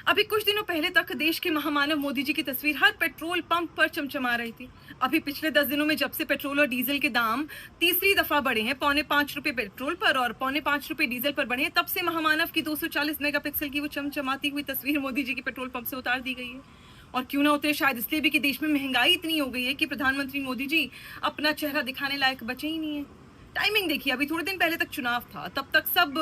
अभी कुछ दिनों पहले तक देश के महामानव मोदी जी की तस्वीर हर पेट्रोल पंप पर चमचमा रही थी। अभी पिछले 10 दिनों में जब से पेट्रोल और डीजल के दाम तीसरी दफा बढ़े हैं, ₹5.25 पेट्रोल पर और ₹5.25 डीजल पर बढ़े हैं, तब से महामानव की 240 मेगापिक्सल की वो चमचमाती हुई तस्वीर मोदी जी के पेट्रोल पंप से उतार दी गई है। और क्यों ना उतरे, शायद इसलिए भी कि देश में महंगाई इतनी हो गई है कि प्रधानमंत्री मोदी जी अपना चेहरा दिखाने लायक बचे ही नहीं है। टाइमिंग देखिए, अभी थोड़े दिन पहले तक चुनाव था, तब तक सब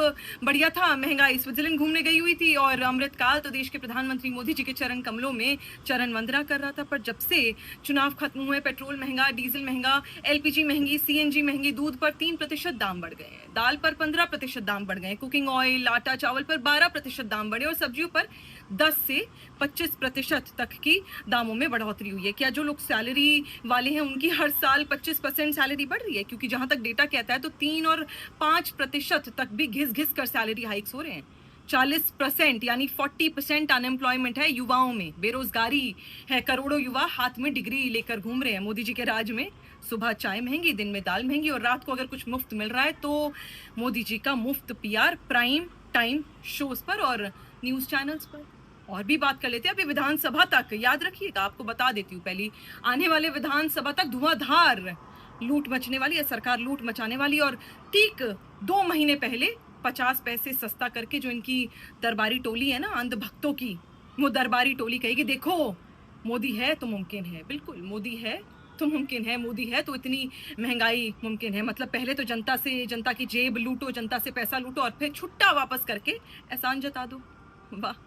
बढ़िया था, महंगाई स्विट्जरलैंड घूमने गई हुई थी और अमृतकाल तो देश के प्रधानमंत्री मोदी जी के चरण कमलों में चरण वंदना कर रहा था। पर जब से चुनाव खत्म हुए, पेट्रोल महंगा, डीजल महंगा, एलपीजी महंगी, सीएनजी महंगी, दूध पर 3% दाम बढ़ गए हैं, दाल पर 15% दाम बढ़ गए हैं, कुकिंग ऑयल, आटा, चावल पर 12% दाम बढ़े और सब्जियों पर 10 से 25% तक की दामों में बढ़ोतरी हुई है। क्या जो लोग सैलरी वाले हैं उनकी हर साल 25% सैलरी बढ़ रही है? क्योंकि जहां तक डेटा कहता है तो 3 और 5% तक भी घिस घिस कर सैलरी हाइक्स हो रहे हैं। 40% यानी 40% अनएम्प्लॉयमेंट है युवाओं में, बेरोजगारी है, करोड़ों युवा हाथ में डिग्री लेकर घूम रहे हैं मोदी जी के राज में। सुबह चाय महंगी, दिन में दाल महंगी और रात को अगर कुछ मुफ्त मिल रहा है तो मोदी जी का मुफ्त पीआर प्राइम टाइम शोज पर और न्यूज चैनल्स पर। और भी बात कर लेते हैं। अभी विधानसभा तक याद रखिएगा, आपको बता देती हूँ, पहली आने वाले विधानसभा तक धुआंधार लूट मचने वाली है, सरकार लूट मचाने वाली। और ठीक 2 महीने पहले 50 पैसे सस्ता करके जो इनकी दरबारी टोली है ना, अंधभक्तों की, वो दरबारी टोली कहेगी देखो मोदी है तो मुमकिन है। बिल्कुल, मोदी है तो मुमकिन है, मोदी है तो इतनी महंगाई मुमकिन है। मतलब पहले तो जनता से, जनता की जेब लूटो, जनता से पैसा लूटो और फिर छुट्टा वापस करके एहसान जता दो। वाह।